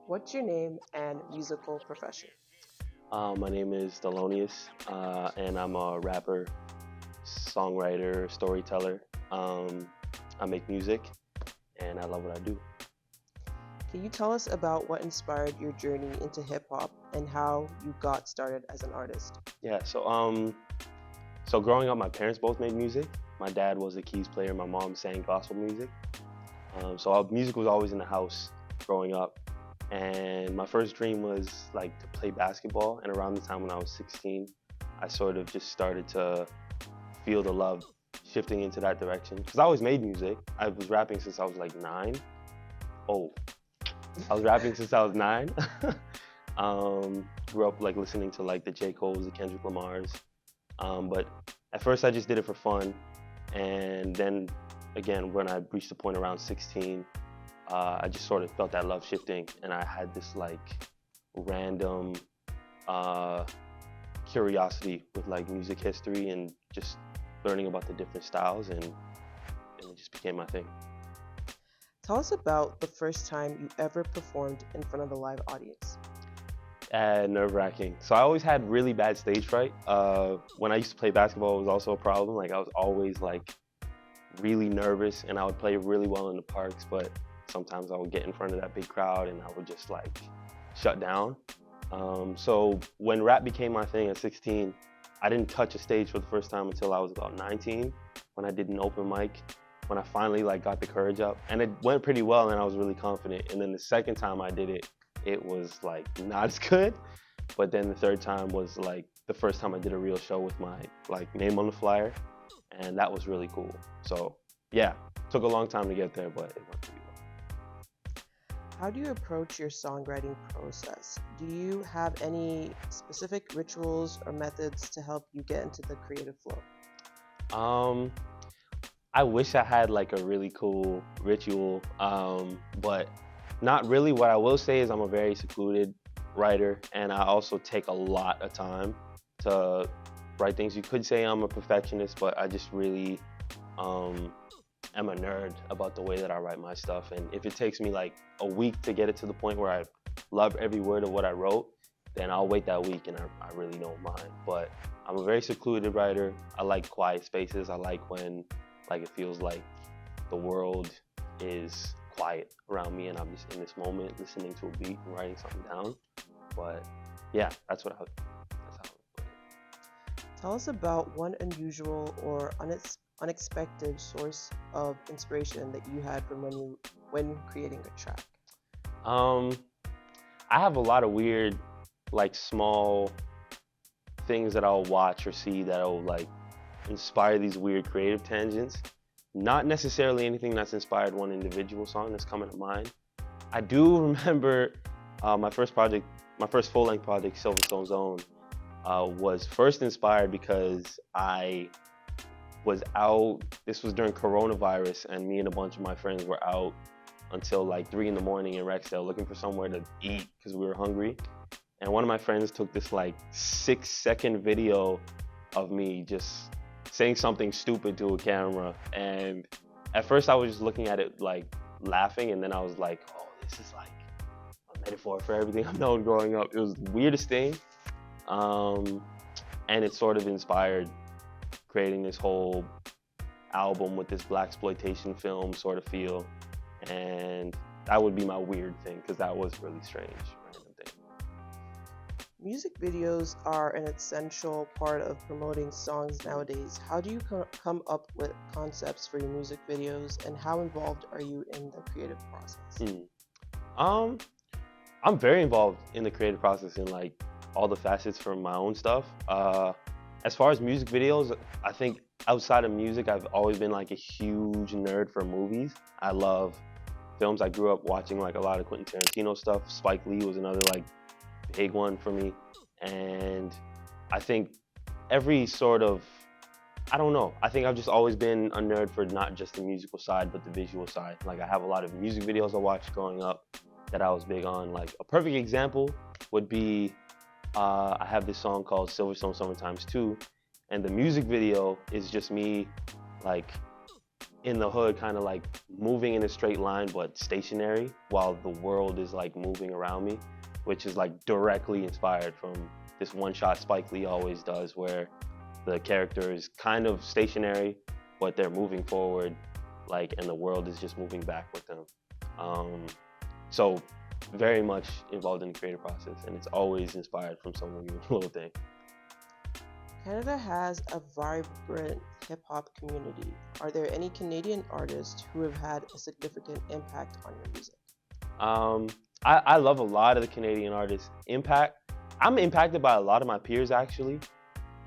What's your name and musical profession? My name is Thelonious, and I'm a rapper, songwriter, storyteller. Um, I make music, and I love what I do. Can you tell us about what inspired your journey into hip hop and how you got started as an artist? Yeah, so growing up, my parents both made music. My dad was a keys player. My mom sang gospel music. Music was always in the house growing up. And my first dream was like to play basketball. And around the time when I was 16, I sort of just started to feel the love shifting into that direction. Because I always made music. I was rapping since I was like 9. Oh, I was rapping since I was 9. Grew up like listening to like the J. Cole's, the Kendrick Lamar's. But at first I just did it for fun. And then again, when I reached the point around 16, I just sort of felt that love shifting, and I had this like random uh, curiosity with like music history and just learning about the different styles, and it just became my thing. Tell us about the first time you ever performed in front of a live audience. Nerve-wracking. So I always had really bad stage fright. When I used to play basketball, it was also a problem. Like I was always like really nervous, and I would play really well in the parks, but sometimes I would get in front of that big crowd and I would just like shut down. So when rap became my thing at 16, I didn't touch a stage for the first time until I was about 19, when I did an open mic, when I finally like got the courage up, and it went pretty well and I was really confident. And then the second time I did it, it was like not as good. But then the third time was like the first time I did a real show with my like name on the flyer, and that was really cool. So yeah, took a long time to get there, but it went pretty well. How do you approach your songwriting process? Do you have any specific rituals or methods to help you get into the creative flow? Um, I wish I had like a really cool ritual, but not really. What I will say is I'm a very secluded writer, and I also take a lot of time to write things. You could say I'm a perfectionist, but I just really um, am a nerd about the way that I write my stuff. And if it takes me like a week to get it to the point where I love every word of what I wrote, then I'll wait that week, and I really don't mind. But I'm a very secluded writer. I like quiet spaces. I like when like it feels like the world is quiet around me and I'm just in this moment listening to a beat and writing something down. But yeah, that's how I would put it. Tell us about one unusual or unexpected source of inspiration that you had from when creating a track. Um, I have a lot of weird, like small things that I'll watch or see that'll like inspire these weird creative tangents. Not necessarily anything that's inspired one individual song that's coming to mind. I do remember my first project, my first full-length project, Silverstone Zone, was first inspired because I was out. This was during coronavirus, and me and a bunch of my friends were out until like 3 in the morning in Rexdale looking for somewhere to eat because we were hungry. And one of my friends took this like 6-second video of me just saying something stupid to a camera. And at first I was just looking at it like laughing, and then I was like, oh, this is like a metaphor for everything I've known growing up. It was the weirdest thing. Um, and it sort of inspired creating this whole album with this black exploitation film sort of feel. And that would be my weird thing, because that was really strange, random thing. Music videos are an essential part of promoting songs nowadays. How do you come up with concepts for your music videos, and how involved are you in the creative process? Hmm. Um, I'm very involved in the creative process in like all the facets from my own stuff. As far as music videos, I think outside of music, I've always been like a huge nerd for movies. I love films. I grew up watching like a lot of Quentin Tarantino stuff. Spike Lee was another like big one for me. And I think every sort of, I don't know, I think I've just always been a nerd for not just the musical side, but the visual side. Like I have a lot of music videos I watched growing up that I was big on. Like a perfect example would be, I have this song called Silverstone Summer Times 2, and the music video is just me like in the hood, kind of like moving in a straight line but stationary while the world is like moving around me, which is like directly inspired from this one shot Spike Lee always does, where the character is kind of stationary but they're moving forward, like, and the world is just moving back with them. Um, so very much involved in the creative process, and it's always inspired from some weird little thing. Canada has a vibrant hip hop community. Are there any Canadian artists who have had a significant impact on your music? Um, I love a lot of the Canadian artists. I'm impacted by a lot of my peers actually.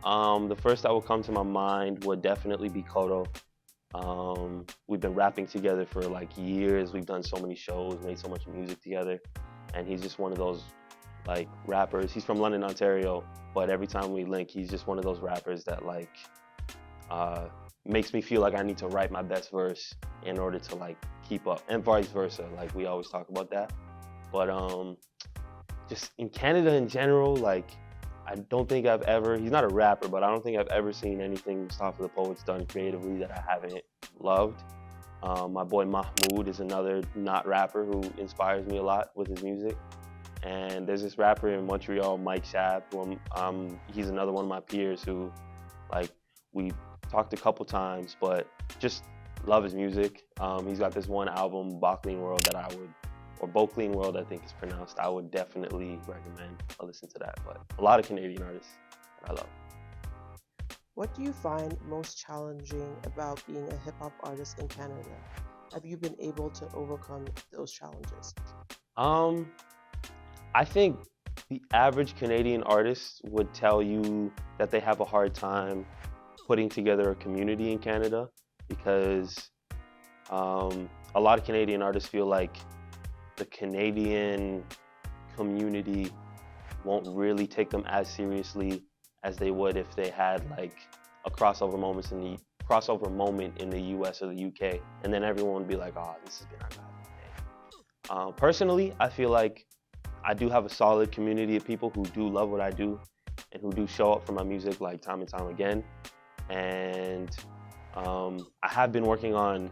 The first that will come to my mind would definitely be Kodo. We've been rapping together for like years. We've done so many shows, made so much music together, and he's just one of those like rappers. He's from London, Ontario, but every time we link, he's just one of those rappers that like uh, makes me feel like I need to write my best verse in order to like keep up, and vice versa. Like we always talk about that. But just in Canada in general, like I don't think I've ever. He's not a rapper, but I don't think I've ever seen anything Mustafa the Poet's done creatively that I haven't loved. My boy Mahmoud is another not rapper who inspires me a lot with his music. And there's this rapper in Montreal, Mike Shab, who he's another one of my peers who, like, we talked a couple times, but just love his music. He's got this one album, Bokleen World, that I would, or Bokleen World, I think it's pronounced. I would definitely recommend a listen to that. But a lot of Canadian artists that I love. What do you find most challenging about being a hip hop artist in Canada? Have you been able to overcome those challenges? Um, I think the average Canadian artist would tell you that they have a hard time putting together a community in Canada because a lot of Canadian artists feel like the Canadian community won't really take them as seriously as they would if they had like a crossover moment in the US or the UK, and then everyone would be like, "Oh, this has been our guy." Personally, I feel like I do have a solid community of people who do love what I do and who do show up for my music like time and time again. And I have been working on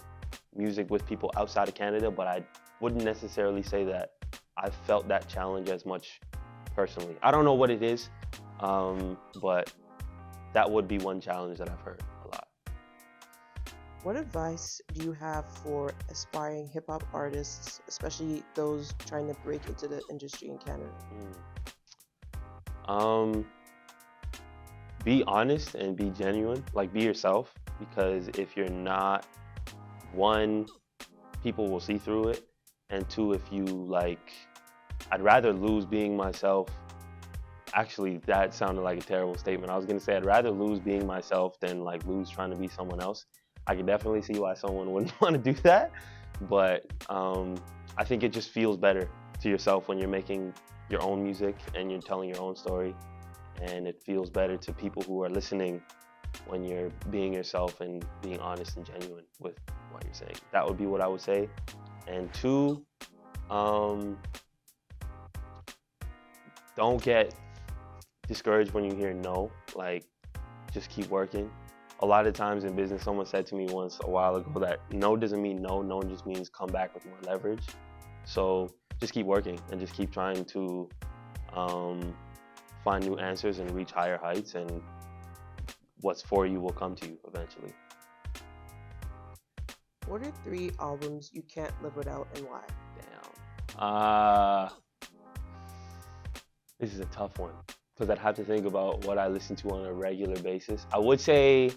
music with people outside of Canada, but I wouldn't necessarily say that I've felt that challenge as much personally. I don't know what it is, but that would be one challenge that I've heard a lot. What advice do you have for aspiring hip hop artists, especially those trying to break into the industry in Canada? Be honest and be genuine, like be yourself, because if you're not, one, people will see through it, and two, if you like, I'd rather lose being myself. Actually, that sounded like a terrible statement. I was gonna say I'd rather lose being myself than like lose trying to be someone else. I can definitely see why someone wouldn't want to do that, but I think it just feels better to yourself when you're making your own music and you're telling your own story, and it feels better to people who are listening when you're being yourself and being honest and genuine with what you're saying. That would be what I would say. And two, don't get discouraged when you hear no. Like, just keep working. A lot of times in business, someone said to me once a while ago that no doesn't mean no, no just means come back with more leverage. So just keep working and just keep trying to find new answers and reach higher heights, and what's for you will come to you eventually. What are 3 albums you can't live without and why? Damn. This is a tough one because I'd have to think about what I listen to on a regular basis. I would say,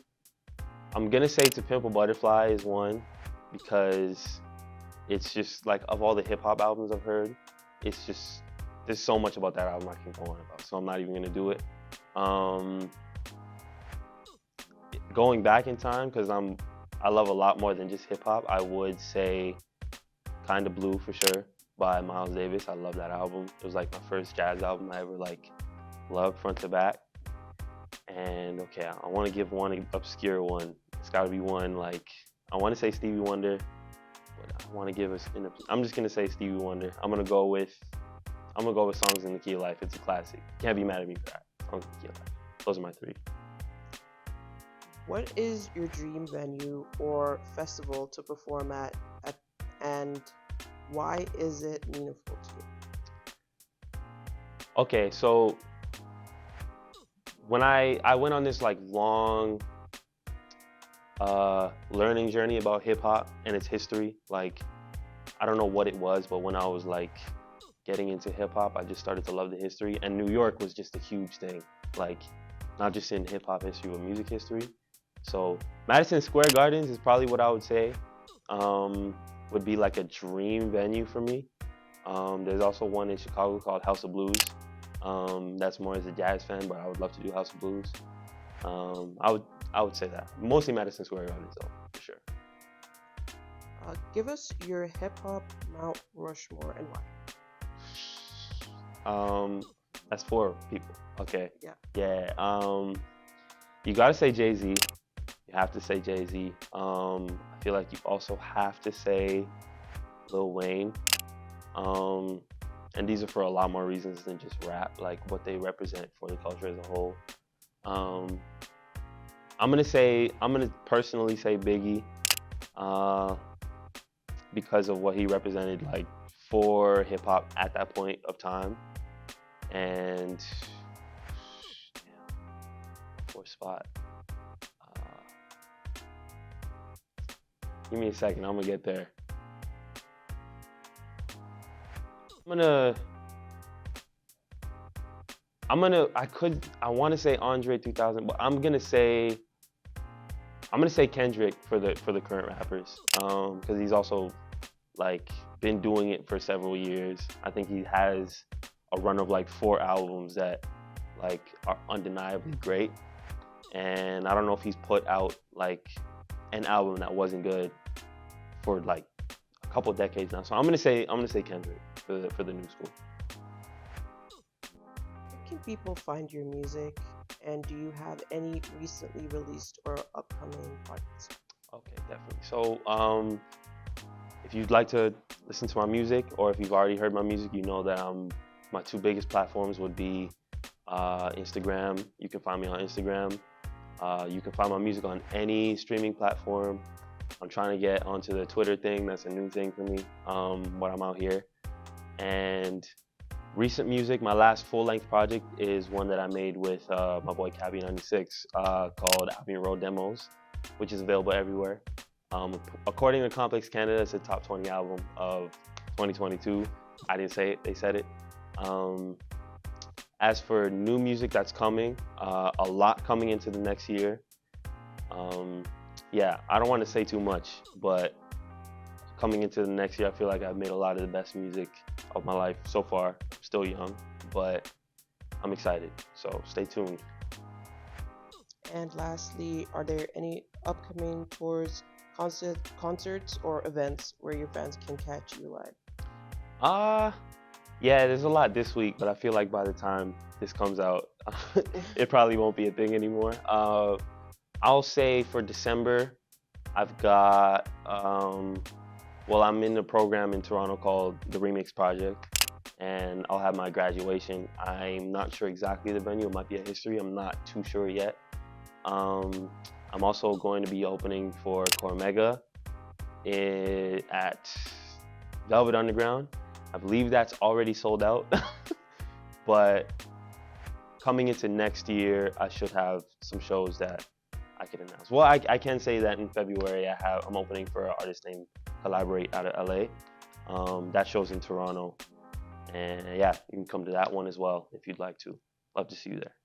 I'm gonna say To Pimp a Butterfly is one, because it's just like, of all the hip hop albums I've heard, it's just, there's so much about that album I can go on about, so I'm not even gonna do it. Going back in time, because I love a lot more than just hip hop, I would say Kinda Blue for sure by Miles Davis. I love that album. It was like my first jazz album I ever like loved front to back. And okay, I want to give one obscure one. It's got to be one like, I want to say Stevie Wonder, but I want to give us. I'm just gonna say Stevie Wonder. I'm gonna go with Songs in the Key of Life. It's a classic. Can't be mad at me for that. Songs in the Key of Life. Those are my 3. What is your dream venue or festival to perform at and why is it meaningful to you? Okay, so when I went on this like long learning journey about hip hop and its history, like I don't know what it was, but when I was like getting into hip hop, I just started to love the history, and New York was just a huge thing, like not just in hip hop history, but music history. So Madison Square Gardens is probably what I would say um, would be like a dream venue for me. There's also one in Chicago called House of Blues. That's more as a jazz fan, but I would love to do House of Blues. Um, I would I would say that mostly Madison Square Gardens though, for sure. Give us your hip hop Mount Rushmore and why. Um, that's four people. Okay. Yeah. Yeah. You gotta say Jay Z. You have to say Jay Z. I feel like you also have to say Lil Wayne. Um, and these are for a lot more reasons than just rap, like what they represent for the culture as a whole. Um, I'm gonna personally say Biggie, uh, because of what he represented like for hip hop at that point of time. And fourth spot. Uh, Give me a second. I'm gonna get there. I'm gonna. I want to say Andre 3000, but I'm gonna say Kendrick for the current rappers, because he's also like been doing it for several years. I think he has a run of like 4 albums that like are undeniably great, and I don't know if he's put out like an album that wasn't good for like a couple of decades now. So I'm gonna say Kendrick for the new school. Where can people find your music and do you have any recently released or upcoming projects? Okay, definitely. So if you'd like to listen to my music, or if you've already heard my music, you know that my two biggest platforms would be Instagram. You can find me on Instagram. You can find my music on any streaming platform. I'm trying to get onto the Twitter thing. That's a new thing for me. When I'm out here. And recent music, my last full-length project is one that I made with my boy Cabby96 called Abbey Road Demos, which is available everywhere. According to Complex Canada, it's a top 20 album of 2022. I didn't say it; they said it. Um, as for new music that's coming, a lot coming into the next year. Yeah, I don't want to say too much, but coming into the next year, I feel like I've made a lot of the best music of my life so far. I'm still young, but I'm excited. So stay tuned. And lastly, are there any upcoming tours, concerts, or events where your fans can catch you live? Uh, yeah, there's a lot this week, but I feel like by the time this comes out, it probably won't be a thing anymore. I'll say for December, I've got, well, I'm in a program in Toronto called the Remix Project, and I'll have my graduation. I'm not sure exactly the venue. It might be a history. I'm not too sure yet. I'm also going to be opening for Cormega at Velvet Underground. I believe that's already sold out, but coming into next year, I should have some shows that I can announce. Well, I can say that in February I'm opening for an artist named Collaborate out of LA. That show's in Toronto, and yeah, you can come to that one as well if you'd like to. Love to see you there.